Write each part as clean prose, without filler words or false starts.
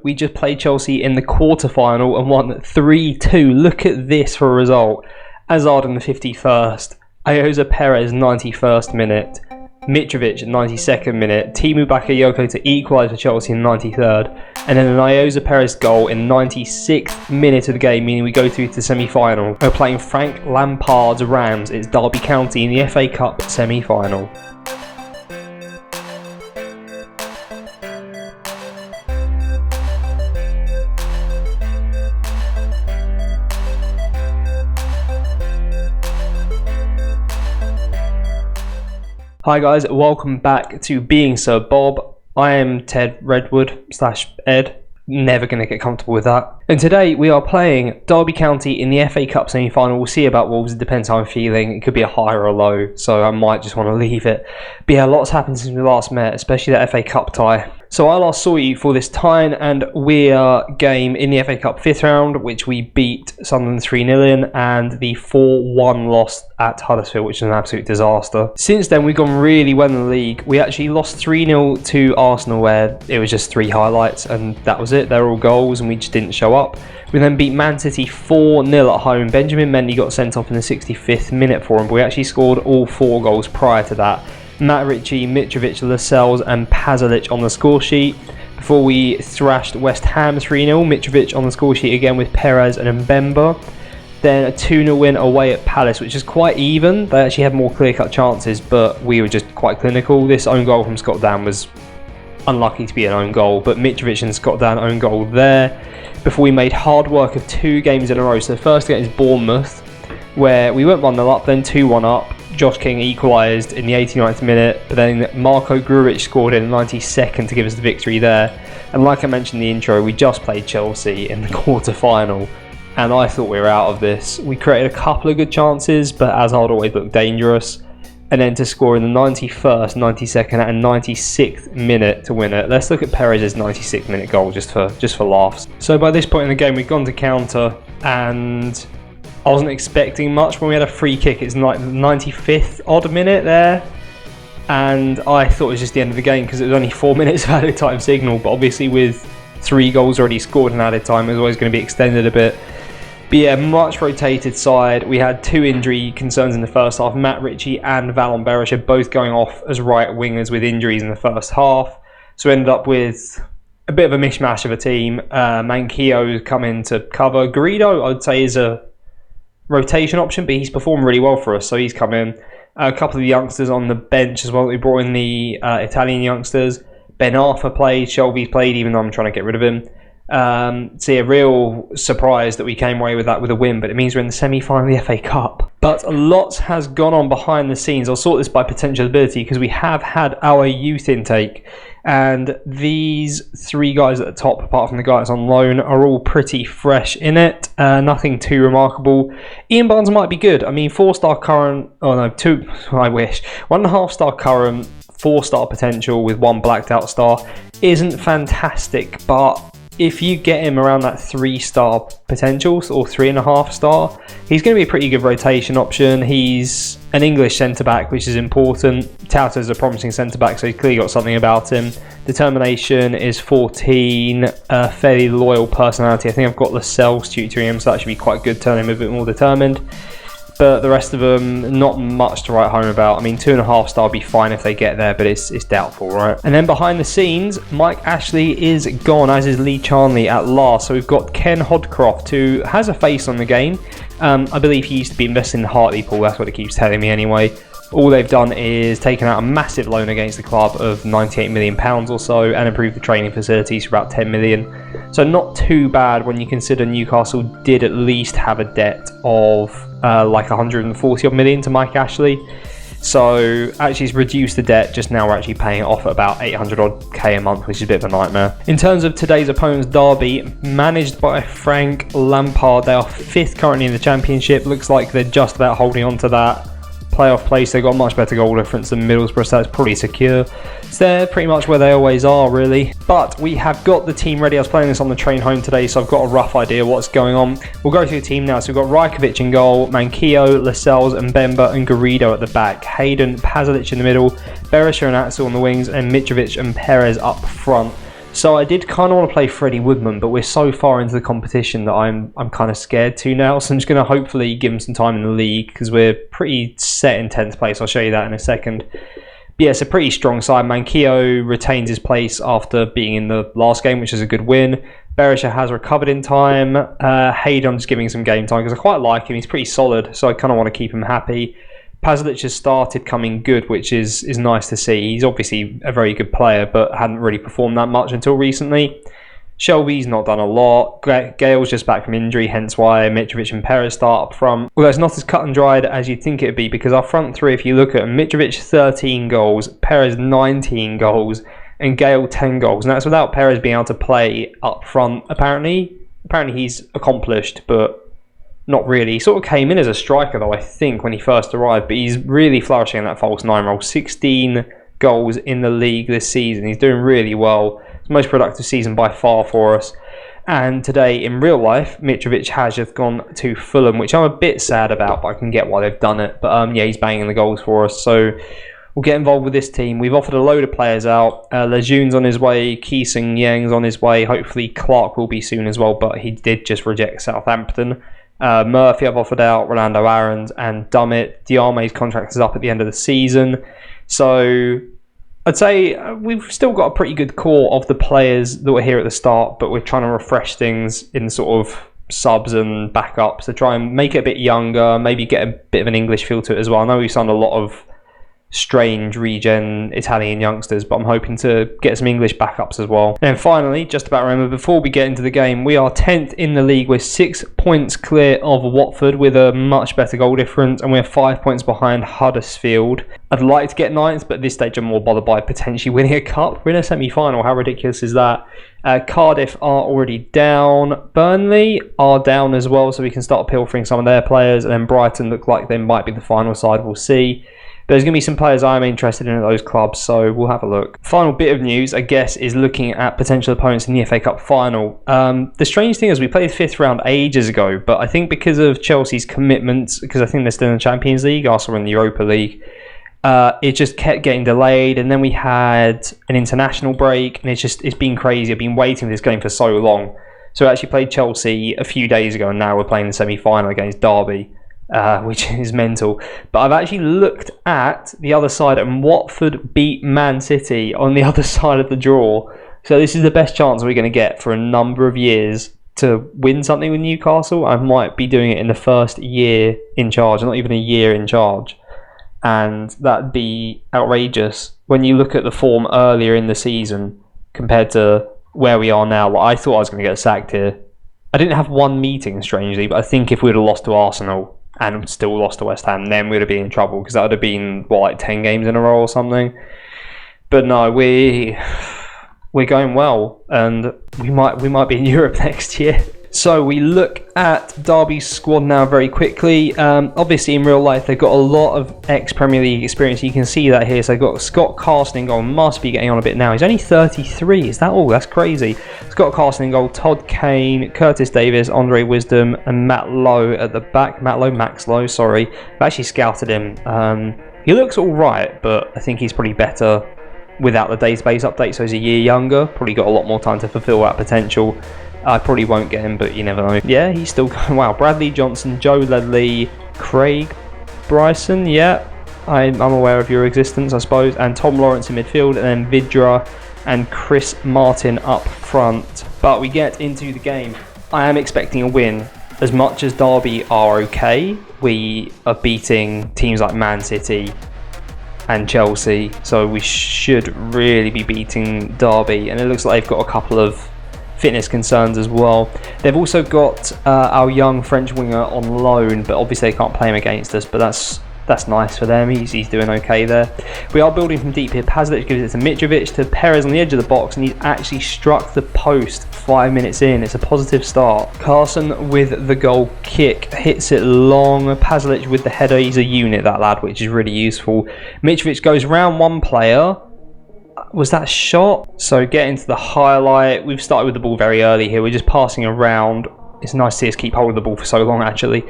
We just played Chelsea in the quarter-final and won 3-2. Look at this for a result. Hazard in the 51st, Ayoza Perez 91st minute, Mitrovic 92nd minute, Timu Bakayoko to equalise for Chelsea in the 93rd, and then an Ayoza Perez goal in the 96th minute of the game, meaning we go through to the semi-final. We're playing Frank Lampard's Rams. It's Derby County in the FA Cup semi-final. Hi guys, welcome back to Being Sir Bob. I am TedRedwood/Ed. Never going to get comfortable with that. And today we are playing Derby County in the FA Cup semi-final. We'll see about Wolves. It depends how I'm feeling. It could be a high or a low, so I might just want to leave it. But yeah, lots happened since we last met, especially that FA Cup tie. So I last saw you for this Tyne and Weir game in the FA Cup 5th round, which we beat Sunderland 3-0 in, and the 4-1 loss at Huddersfield, which is an absolute disaster. Since then, we've gone really well in the league. We actually lost 3-0 to Arsenal, where it was just 3 highlights, and that was it. They were all goals, and we just didn't show up. We then beat Man City 4-0 at home. Benjamin Mendy got sent off in the 65th minute for him, but we actually scored all 4 goals prior to that. Matt Ritchie, Mitrovic, Lascelles and Pasalic on the score sheet. Before we thrashed West Ham 3-0, Mitrovic on the score sheet again with Perez and Mbemba. Then a 2-0 win away at Palace, which is quite even. They actually had more clear-cut chances, but we were just quite clinical. This own goal from Scott Dan was unlucky to be an own goal, but Mitrovic and Scott Dan own goal there. Before we made hard work of 2 games in a row. So the first game is Bournemouth, where we went 1-0 up, then 2-1 up. Josh King equalised in the 89th minute, but then Marko Grujic scored in the 92nd to give us the victory there. And like I mentioned in the intro, we just played Chelsea in the quarter-final, and I thought we were out of this. We created a couple of good chances, but Hazard always looked dangerous. And then to score in the 91st, 92nd and 96th minute to win it. Let's look at Perez's 96th minute goal just for laughs. So by this point in the game, we'd gone to counter, and I wasn't expecting much when we had a free kick. It's like the 95th odd minute there, and I thought it was just the end of the game because it was only 4 minutes of added time signal, but obviously with 3 goals already scored in added time, it was always going to be extended a bit. But yeah, much rotated side. We had 2 injury concerns in the first half. Matt Ritchie and Valon Berisha both going off as right wingers with injuries in the first half, so we ended up with a bit of a mishmash of a team. Manquillo come in to cover. Garrido, I would say, is a rotation option, but he's performed really well for us, so he's come in. A couple of the youngsters on the bench as well. We brought in the Italian youngsters. Ben Arthur played, Shelby's played, even though I'm trying to get rid of him. So a real surprise that we came away with that with a win, but it means we're in the semi-final of the FA Cup. But lots has gone on behind the scenes. I'll sort this by potential ability because we have had our youth intake, and these 3 guys at the top, apart from the guys on loan, are all pretty fresh in it. Nothing too remarkable. Ian Barnes might be good. I mean, 4-star current. Oh no, 2. I wish 1.5-star current, 4-star potential with 1 blacked out star isn't fantastic, but if you get him around that 3-star potential or 3.5-star, he's going to be a pretty good rotation option. He's an English centre-back, which is important. Touted as a promising centre-back, so he's clearly got something about him. Determination is 14. Fairly loyal personality. I think I've got Lascelles tutoring him, so that should be quite good, turn him a bit more determined. But the rest of them, not much to write home about. I mean, 2.5-star would be fine if they get there, but it's doubtful, right? And then behind the scenes, Mike Ashley is gone, as is Lee Charnley at last. So we've got Ken Hodcroft, who has a face on the game. I believe he used to be invested in the Hartley pool. That's what it keeps telling me anyway. All they've done is taken out a massive loan against the club of £98 million or so and improved the training facilities for about £10 million. So not too bad when you consider Newcastle did at least have a debt of like 140 odd million to Mike Ashley. So actually it's reduced the debt, just now we're actually paying it off at about 800 odd K a month, which is a bit of a nightmare. In terms of today's opponents, Derby, managed by Frank Lampard. They are 5th currently in the Championship. Looks like they're just about holding on to that playoff place. They've got a much better goal difference than Middlesbrough, so that's probably secure. So they're pretty much where they always are, really. But we have got the team ready. I was playing this on the train home today, so I've got a rough idea what's going on. We'll go through the team now. So we've got Rajkovic in goal, Manquillo, Lascelles, Mbemba and Garrido at the back, Hayden, Pasalic in the middle, Berisha and Axel on the wings, and Mitrovic and Perez up front. So I did kind of want to play Freddie Woodman, but we're so far into the competition that I'm kind of scared to now. So I'm just going to hopefully give him some time in the league because we're pretty set in 10th place. I'll show you that in a second. But yeah, it's a pretty strong side. Manquillo retains his place after being in the last game, which is a good win. Berisha has recovered in time. Hayden, I'm just giving some game time because I quite like him. He's pretty solid, so I kind of want to keep him happy. Pazlic has started coming good, which is nice to see. He's obviously a very good player, but hadn't really performed that much until recently. Shelby's not done a lot. Gale's just back from injury, hence why Mitrovic and Perez start up front. Although it's not as cut and dried as you'd think it would be, because our front three, if you look at Mitrovic 13 goals, Perez 19 goals, and Gale 10 goals. And that's without Perez being able to play up front, apparently. Apparently he's accomplished, but not really. He sort of came in as a striker, though, I think, when he first arrived, but he's really flourishing in that false nine role. 16 goals in the league this season. He's doing really well. It's the most productive season by far for us. And today, in real life, Mitrovic has just gone to Fulham, which I'm a bit sad about, but I can get why they've done it. But yeah, he's banging the goals for us, so we'll get involved with this team. We've offered a load of players out. Lejeune's on his way. Keesing Yang's on his way. Hopefully Clark will be soon as well, but he did just reject Southampton. Murphy I've offered out, Rolando Aarons and Dummett. Diame's contract is up at the end of the season. So I'd say we've still got a pretty good core of the players that were here at the start, but we're trying to refresh things in sort of subs and backups to try and make it a bit younger, maybe get a bit of an English feel to it as well. I know we've signed a lot of strange regen Italian youngsters, but I'm hoping to get some English backups as well. And finally, just about remember, before we get into the game, we are 10th in the league. We're 6 points clear of Watford with a much better goal difference, and we're 5 points behind Huddersfield. I'd like to get 9th, but at this stage I'm more bothered by potentially winning a cup. We're in a semi-final. How ridiculous is that? Cardiff are already down. Burnley are down as well, so we can start pilfering some of their players, and then Brighton look like they might be the final side. We'll see. There's going to be some players I'm interested in at those clubs, so we'll have a look. Final bit of news, I guess, is looking at potential opponents in the FA Cup final. The strange thing is we played 5th round ages ago, but I think because of Chelsea's commitments, because I think they're still in the Champions League, Arsenal in the Europa League, it just kept getting delayed, and then we had an international break, and it's been crazy. I've been waiting for this game for so long. So I actually played Chelsea a few days ago, and now we're playing the semi-final against Derby. Which is mental. But I've actually looked at the other side, and Watford beat Man City on the other side of the draw. So this is the best chance we're going to get for a number of years to win something with Newcastle. I might be doing it in the first year in charge, not even a year in charge. And that'd be outrageous when you look at the form earlier in the season compared to where we are now. Well, I thought I was going to get sacked here. I didn't have one meeting, strangely, but I think if we'd have lost to Arsenal and still lost to West Ham, then we'd have been in trouble, because that would have been, like 10 games in a row or something. But no, we're going well, and we might be in Europe next year. So we look at Derby's squad now very quickly. Obviously, in real life, they've got a lot of ex-Premier League experience. You can see that here. So they've got Scott Carson in goal. Must be getting on a bit now. He's only 33. Is that all? That's crazy. Scott Carson in goal. Todd Kane, Curtis Davis, Andre Wisdom, and Matt Lowe at the back. Max Lowe, sorry. I've actually scouted him. He looks all right, but I think he's probably better without the database update. So he's a year younger. Probably got a lot more time to fulfill that potential. I probably won't get him, but you never know. Yeah, he's still going. Wow, Bradley Johnson, Joe Ledley, Craig Bryson, yeah. I'm aware of your existence, I suppose. And Tom Lawrence in midfield, and then Vidra and Chris Martin up front. But we get into the game. I am expecting a win. As much as Derby are okay, we are beating teams like Man City and Chelsea, so we should really be beating Derby. And it looks like they've got a couple of fitness concerns as well. They've also got our young French winger on loan, but obviously they can't play him against us, but that's nice for them. He's doing okay there. We are building from deep here. Pazlic gives it to Mitrovic, to Perez on the edge of the box, and he's actually struck the post 5 minutes in. It's a positive start. Carson with the goal kick, hits it long. Pazlic with the header. He's a unit, that lad, which is really useful. Mitrovic goes round one player. Was that a shot? So getting to the highlight, we've started with the ball very early here. We're just passing around. It's nice to see us keep hold of the ball for so long, actually.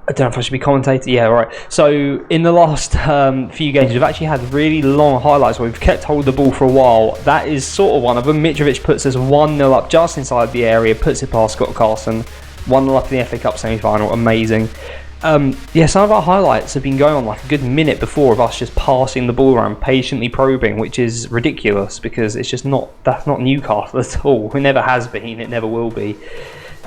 I don't know if I should be commentating. Yeah, right. So in the last few games, we've actually had really long highlights where we've kept hold of the ball for a while. That is sort of one of them. Mitrovic puts us 1-0 up just inside the area, puts it past Scott Carson. 1-0 up in the FA Cup semi-final. Amazing. Yeah, some of our highlights have been going on like a good minute before of us just passing the ball around, patiently probing, which is ridiculous because it's just that's not Newcastle at all. It never has been, it never will be.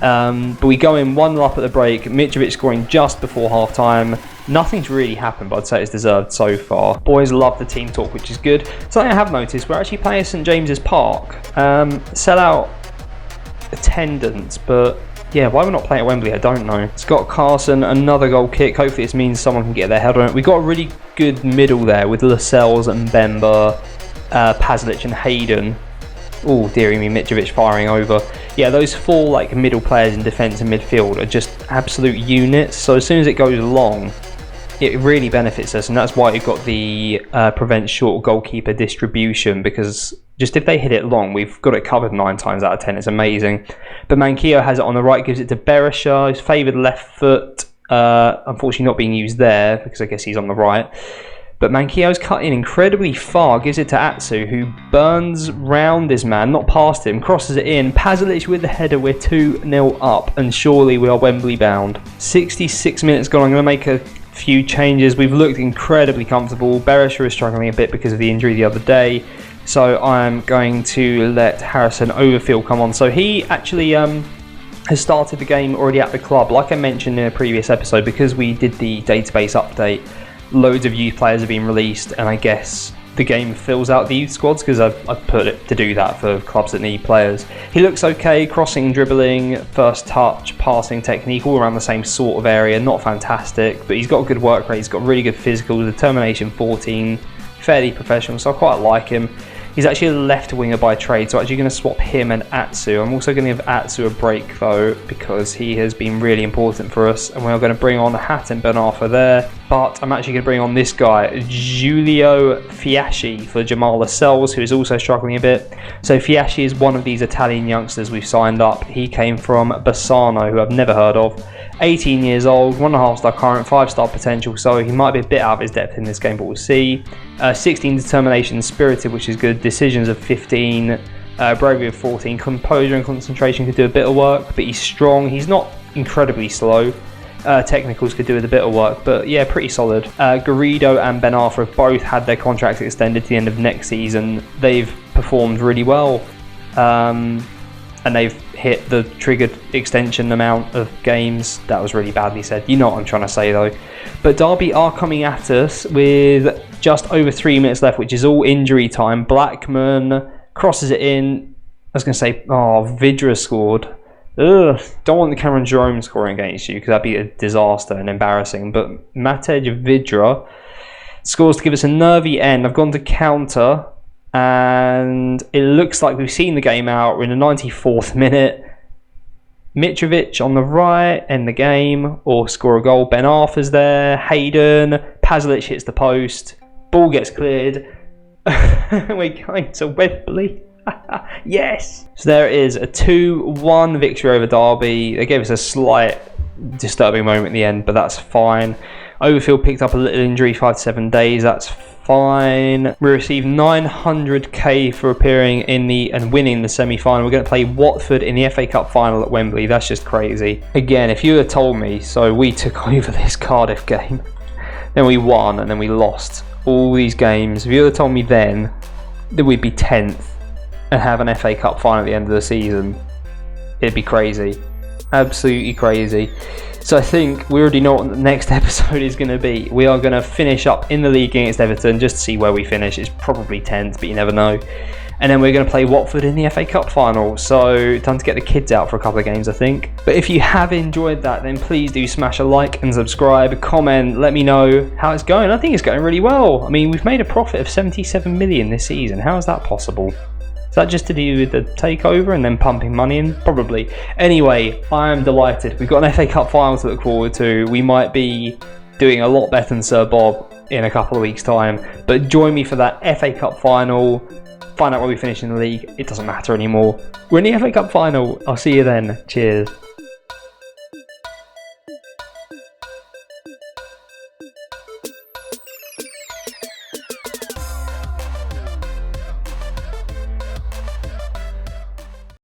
But we go in 1-0 up at the break, Mitrovic scoring just before half time. Nothing's really happened, but I'd say it's deserved so far. Boys love the team talk, which is good. Something I have noticed, we're actually playing at St James's Park. Sell out attendance, but yeah, why we're not playing at Wembley, I don't know. Scott Carson, another goal kick. Hopefully this means someone can get their head on it. We've got a really good middle there with Lascelles and Bemba, Pasalic and Hayden. Oh, dearie me, Mitrovic firing over. Yeah, those four like middle players in defence and midfield are just absolute units. So as soon as it goes long, it really benefits us, and that's why you've got the prevent short goalkeeper distribution, because just if they hit it long, we've got it covered 9 times out of 10. It's amazing. But Manquillo has it on the right, gives it to Berisha, his favoured left foot. Unfortunately not being used there, because I guess he's on the right. But Manquillo's cut in incredibly far, gives it to Atsu, who burns round this man, not past him, crosses it in. Pasalic with the header, we're 2-0 up, and surely we are Wembley bound. 66 minutes gone, I'm going to make a few changes. We've looked incredibly comfortable. Berisha is struggling a bit because of the injury the other day, so I'm going to let Harrison Overfield come on. So he actually has started the game already at the club. Like I mentioned in a previous episode, because we did the database update, loads of youth players have been released, and I guess the game fills out the youth squads because I've put it to do that for clubs that need players. He looks okay, crossing, dribbling, first touch, passing technique, all around the same sort of area. Not fantastic, but he's got a good work rate, he's got really good physical, determination 14, fairly professional, so I quite like him. He's actually a left winger by trade, so I'm actually going to swap him and Atsu. I'm also going to give Atsu a break though, because he has been really important for us, and we're going to bring on Hatton Ben Arfa there. But I'm actually going to bring on this guy, Giulio Fiaschi, for Jamal Lascelles, who is also struggling a bit. So Fiaschi is one of these Italian youngsters we've signed up. He came from Bassano, who I've never heard of. 18 years old, 1.5 star current, 5-star potential, so he might be a bit out of his depth in this game, but we'll see. 16 determination, spirited, which is good. Decisions of 15, bravery of 14, composure and concentration could do a bit of work, but he's strong. He's not incredibly slow. Technicals could do with a bit of work, but yeah, pretty solid. Garrido and Ben Arfa have both had their contracts extended to the end of next season. They've performed really well. And they've hit the triggered extension amount of games. That was really badly said. You know what I'm trying to say though. But Derby are coming at us with just over 3 minutes left, which is all injury time. Blackman crosses it in. I was going to say, oh, Vidra scored. Ugh, don't want the Cameron Jerome scoring against you, because that'd be a disaster and embarrassing. But Matej Vidra scores to give us a nervy end. I've gone to counter, and it looks like we've seen the game out. We're in the 94th minute. Mitrovic on the right, end the game, or score a goal. Ben Arfa's there. Hayden. Pasalic hits the post. Ball gets cleared. We're going to Wembley. Yes! So there it is, a 2-1 victory over Derby. They gave us a slight disturbing moment at the end, but that's fine. Overfield picked up a little injury, 5 to 7 days. That's fine. We received 900k for appearing in and winning the semi-final. We're going to play Watford in the FA Cup final at Wembley. That's just crazy. Again, if you had told me, so we took over this Cardiff game, then we won, and then we lost all these games. If you had told me then that we'd be 10th and have an FA Cup final at the end of the season, it'd be crazy. Absolutely crazy. So I think we already know what the next episode is going to be. We are going to finish up in the league against Everton just to see where we finish. It's probably 10th, but you never know. And then we're going to play Watford in the FA Cup final. So time to get the kids out for a couple of games, I think. But if you have enjoyed that, then please do smash a like and subscribe, comment, let me know how it's going. I think it's going really well. I mean, we've made a profit of 77 million this season. How is that possible? Is that just to do with the takeover and then pumping money in? Probably. Anyway, I am delighted. We've got an FA Cup final to look forward to. We might be doing a lot better than Sir Bob in a couple of weeks' time. But join me for that FA Cup final. Find out where we finish in the league. It doesn't matter anymore. We're in the FA Cup final. I'll see you then. Cheers.